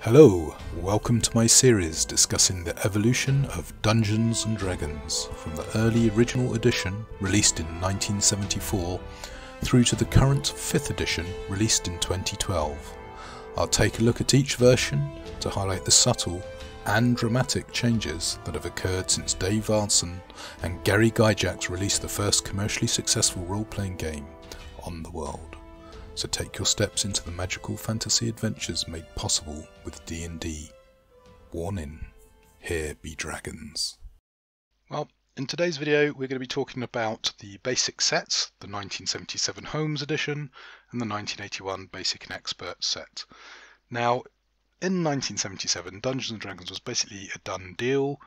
Hello, welcome to my series discussing the evolution of Dungeons & Dragons from the early original edition released in 1974 through to the current 5th edition released in 2012. I'll take a look at each version to highlight the subtle and dramatic changes that have occurred since Dave Varson and Gary Gygax released the first commercially successful role-playing game on the world. So take your steps into the magical fantasy adventures made possible with D&D. Warning, here be dragons. Well, in today's video we're going to be talking about the basic sets, the 1977 Holmes edition and the 1981 Basic and Expert set. Now, in 1977 Dungeons & Dragons was basically a done deal,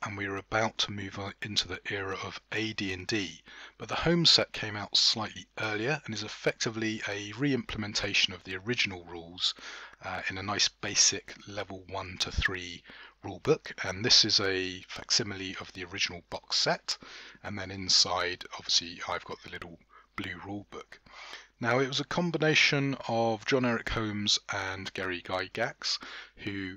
and we were about to move on into the era of AD&D, but the Holmes set came out slightly earlier and is effectively a re-implementation of the original rules in a nice basic level 1 to 3 rulebook, and this is a facsimile of the original box set, and then inside obviously I've got the little blue rulebook. Now, it was a combination of John Eric Holmes and Gary Gygax who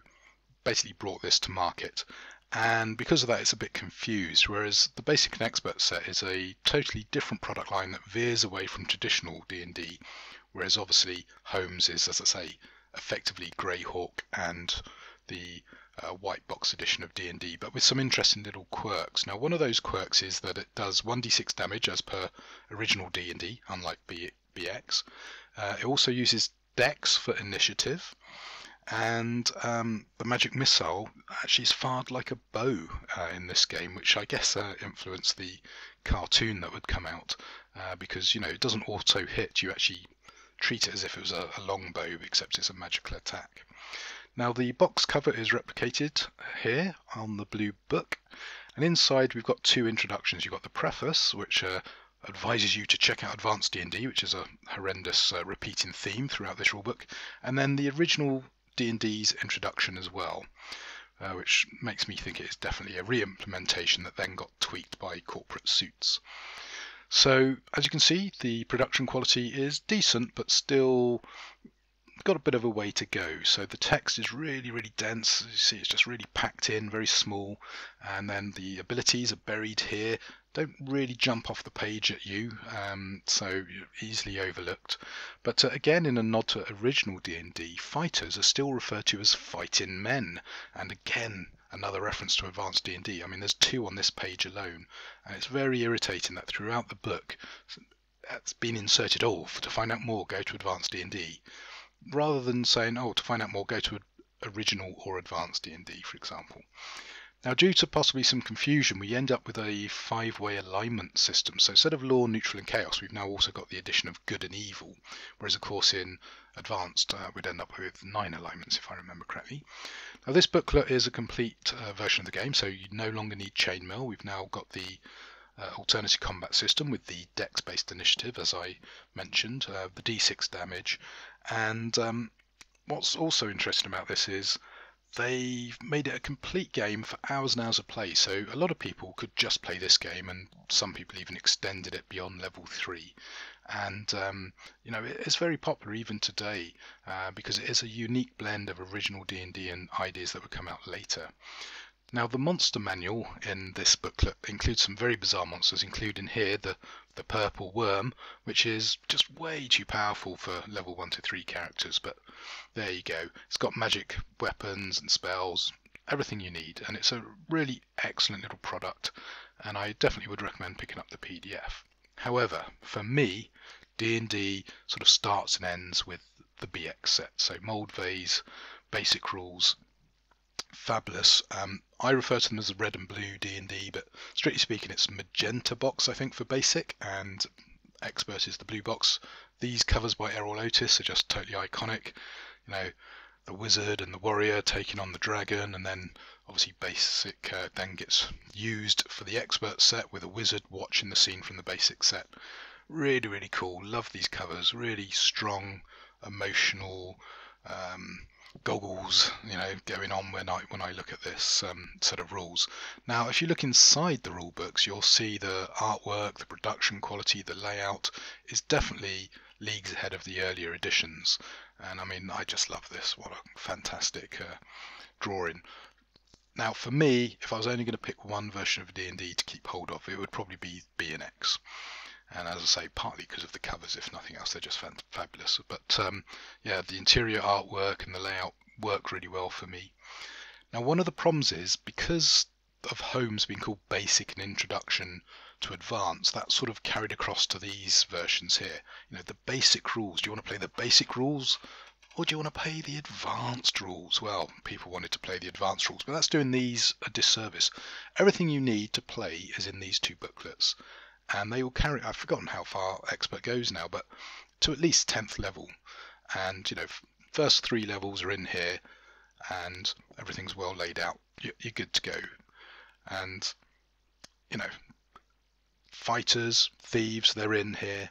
basically brought this to market. And because of that it's a bit confused, whereas the Basic and Expert set is a totally different product line that veers away from traditional D&D, whereas obviously Holmes is, as I say, effectively Greyhawk and the white box edition of D&D, but with some interesting little quirks. Now, one of those quirks is that it does 1d6 damage as per original D&D, unlike BX. It also uses Dex for initiative, and the magic missile actually is fired like a bow in this game, which I guess influenced the cartoon that would come out, because it doesn't auto hit, you actually treat it as if it was a long bow, except it's a magical attack. Now, the box cover is replicated here on the blue book, and inside we've got two introductions. You've got the preface, which advises you to check out Advanced D&D, which is a horrendous repeating theme throughout this rulebook, and then the original D&D's introduction as well, which makes me think it is definitely a re-implementation that then got tweaked by corporate suits. So, as you can see, the production quality is decent, but still got a bit of a way to go. So the text is really dense. As you see, it's just really packed in, very small, and then the abilities are buried here, don't really jump off the page at you, so you're easily overlooked. But again, in a nod to original D&D, fighters are still referred to as fighting men, and again another reference to Advanced D&D. I mean, there's two on this page alone, and it's very irritating that throughout the book that's been inserted all. To find out more, go to Advanced D&D, rather than saying, oh, to find out more, go to original or Advanced D&D, for example. Now, due to possibly some confusion, we end up with a 5-way alignment system. So instead of law, neutral and chaos, we've now also got the addition of good and evil, whereas of course in Advanced we'd end up with 9 alignments, if I remember correctly. Now, this booklet is a complete version of the game, so you no longer need chainmail. We've now got the alternative combat system with the Dex-based initiative, as I mentioned, the D6 damage, and what's also interesting about this is they've made it a complete game for hours and hours of play. So a lot of people could just play this game, and some people even extended it beyond level 3. And it's very popular even today because it is a unique blend of original D&D and ideas that would come out later. Now, the monster manual in this booklet includes some very bizarre monsters, including here the purple worm, which is just way too powerful for level 1 to 3 characters, but there you go. It's got magic weapons and spells, everything you need, and it's a really excellent little product, and I definitely would recommend picking up the PDF. However, for me, D&D sort of starts and ends with the BX set, so Mold Vase, Basic Rules, fabulous. I refer to them as the red and blue D&D, but strictly speaking it's magenta box, I think, for basic, and expert is the blue box. These covers by Errol Otis are just totally iconic. The wizard and the warrior taking on the dragon, and then obviously basic then gets used for the expert set with a wizard watching the scene from the basic set. Really cool. Love these covers. Really strong, emotional goggles, going on when I look at this set of rules. Now, if you look inside the rule books, you'll see the artwork, the production quality, the layout is definitely leagues ahead of the earlier editions. And I mean, I just love this. What a fantastic drawing. Now, for me, if I was only going to pick one version of D&D to keep hold of, it would probably be B and X. And as I say, partly because of the covers, if nothing else, they're just fabulous. But yeah, the interior artwork and the layout work really well for me. Now, one of the problems is, because of Homes being called Basic and Introduction to Advanced, that's sort of carried across to these versions here. You know, the basic rules. Do you want to play the basic rules, or do you want to play the advanced rules? Well, people wanted to play the advanced rules, but that's doing these a disservice. Everything you need to play is in these two booklets, and they will carry, I've forgotten how far Expert goes now, but to at least 10th level. And, you know, first 3 levels are in here, and everything's well laid out. You're good to go. And, you know, fighters, thieves, they're in here.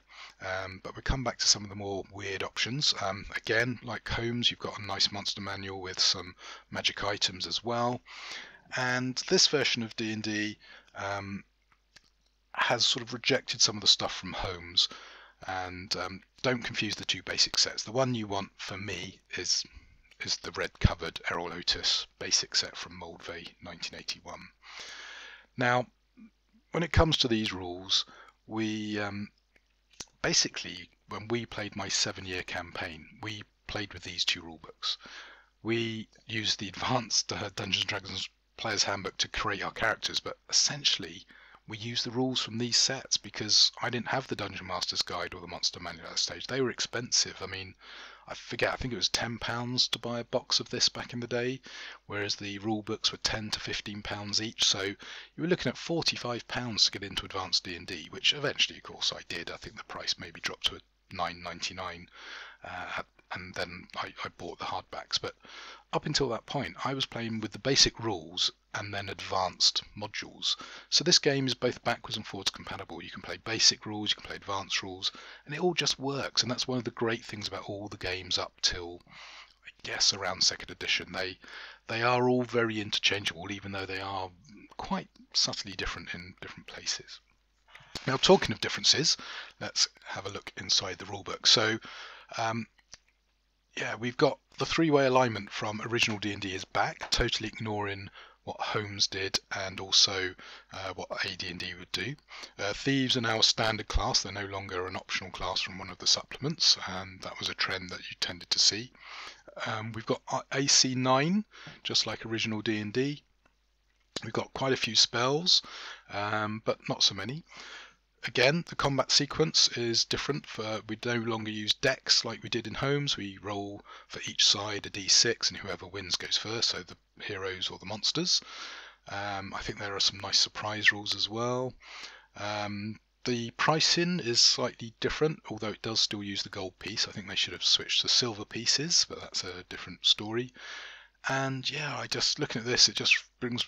But we come back to some of the more weird options. Again, like Homes, you've got a nice monster manual with some magic items as well. And this version of D&D has sort of rejected some of the stuff from Homes. And don't confuse the two basic sets. The one you want for me is the red covered Errol Otis basic set from Moldvay 1981. Now, when it comes to these rules, we basically, when we played my 7-year campaign, we played with these two rule books. We used the advanced Dungeons & Dragons Player's Handbook to create our characters, but essentially we used the rules from these sets because I didn't have the Dungeon Master's Guide or the Monster Manual at that stage. They were expensive. I mean, I forget, I think it was £10 to buy a box of this back in the day, whereas the rule books were £10 to £15 each. So you were looking at £45 to get into Advanced D&D, which eventually, of course, I did. I think the price maybe dropped to $9.99, and then I bought the hardbacks. But up until that point, I was playing with the basic rules and then advanced modules. So this game is both backwards and forwards compatible. You can play basic rules, you can play advanced rules, and it all just works. And that's one of the great things about all the games up till, I guess, around 2nd edition. They are all very interchangeable, even though they are quite subtly different in different places. Now, talking of differences, let's have a look inside the rulebook. So yeah, we've got the 3-way alignment from original D&D is back, totally ignoring what Homes did and also what AD&D would do. Thieves are now a standard class. They're no longer an optional class from one of the supplements, and that was a trend that you tended to see. We've got AC 9, just like original D&D. We've got quite a few spells, but not so many. Again, the combat sequence is different. We no longer use decks like we did in Homes. We roll for each side a d6, and whoever wins goes first, so the heroes or the monsters. I think there are some nice surprise rules as well. The pricing is slightly different, although it does still use the gold piece. I think they should have switched to silver pieces, but that's a different story. And yeah, looking at this, it just brings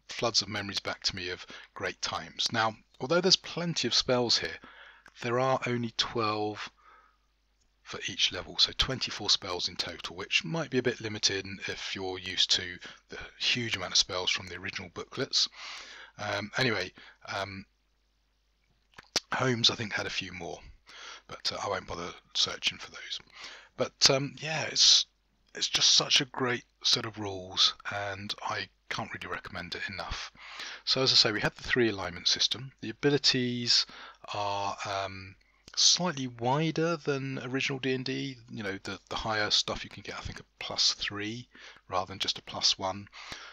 floods of memories back to me of great times. Now, although there's plenty of spells here, there are only 12 for each level, so 24 spells in total, which might be a bit limited if you're used to the huge amount of spells from the original booklets. Anyway, Homes I think had a few more, but I won't bother searching for those. But yeah, it's just such a great set of rules, and I can't really recommend it enough. So as I say, we had the 3 alignment system. The abilities are slightly wider than original D&D. You know, the higher stuff you can get, I think, a +3 rather than just a +1.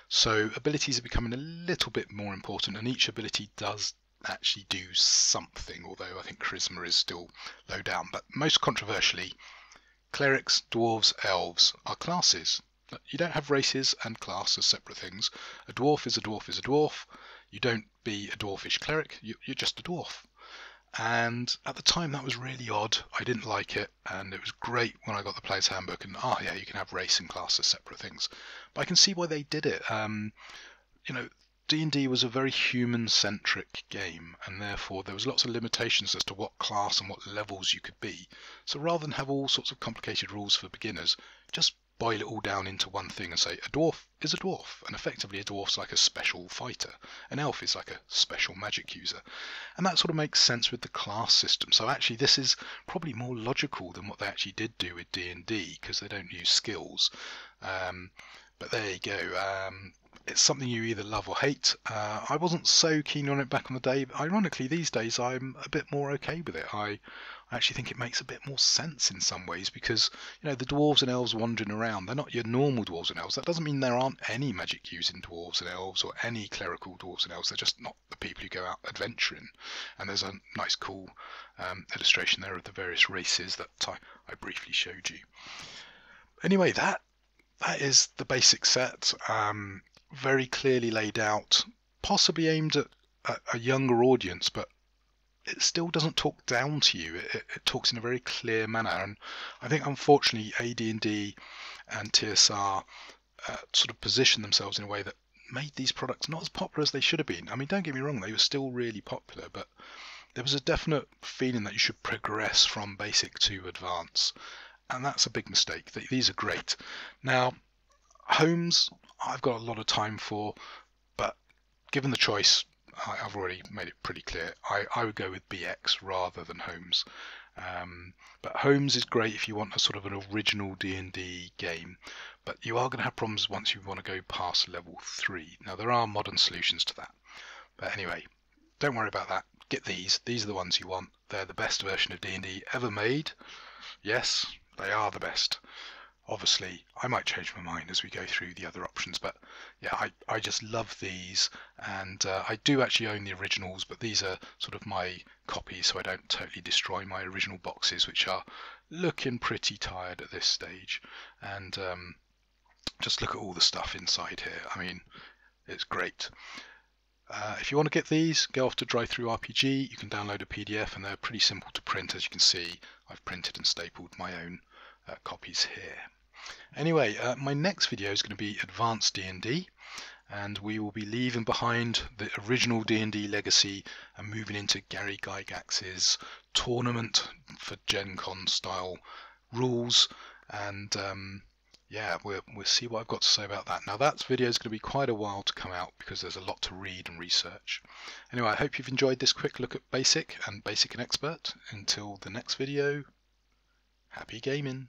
So abilities are becoming a little bit more important, and each ability does actually do something, although I think charisma is still low down. But most controversially, clerics, dwarves, elves are classes. You don't have races and class as separate things. A dwarf is a dwarf is a dwarf. You don't be a dwarfish cleric, you're just a dwarf. And at the time that was really odd. I didn't like it, and it was great when I got the Player's Handbook and yeah, you can have race and class as separate things. But I can see why they did it. You know, D&D was a very human-centric game, and therefore there was lots of limitations as to what class and what levels you could be. So rather than have all sorts of complicated rules for beginners, just boil it all down into one thing and say a dwarf is a dwarf, and effectively a dwarf's like a special fighter, an elf is like a special magic user, and that sort of makes sense with the class system. So actually this is probably more logical than what they actually did do with D&D, because they don't use skills. But there you go. It's something you either love or hate. I wasn't so keen on it back in the day, but ironically these days I'm a bit more okay with it. I actually think it makes a bit more sense in some ways, because the dwarves and elves wandering around, they're not your normal dwarves and elves. That doesn't mean there aren't any magic using dwarves and elves or any clerical dwarves and elves. They're just not the people who go out adventuring. And there's a nice cool illustration there of the various races that I briefly showed you. Anyway, that is the basic set. Very clearly laid out, possibly aimed at a younger audience, but it still doesn't talk down to you. It talks in a very clear manner, and I think unfortunately AD&D and TSR sort of positioned themselves in a way that made these products not as popular as they should have been. I mean, don't get me wrong, they were still really popular, but there was a definite feeling that you should progress from basic to advance, and that's a big mistake. These are great. Now, Homes, I've got a lot of time for, but given the choice, I've already made it pretty clear. I would go with BX rather than Homes. But Homes is great if you want a sort of an original D&D game, but you are going to have problems once you want to go past level 3. Now there are modern solutions to that, but anyway, don't worry about that. Get these. These are the ones you want. They're the best version of D&D ever made. Yes, they are the best. Obviously, I might change my mind as we go through the other options, but yeah, I just love these, and I do actually own the originals, but these are sort of my copies, so I don't totally destroy my original boxes, which are looking pretty tired at this stage. And just look at all the stuff inside here. I mean, it's great. If you want to get these, go off to DriveThruRPG. You can download a PDF, and they're pretty simple to print. As you can see, I've printed and stapled my own copies here. Anyway, my next video is going to be Advanced D&D, and we will be leaving behind the original D&D legacy and moving into Gary Gygax's tournament for Gen Con style rules, and yeah, we'll see what I've got to say about that. Now that video is going to be quite a while to come out because there's a lot to read and research. Anyway, I hope you've enjoyed this quick look at Basic and Basic and Expert. Until the next video, happy gaming.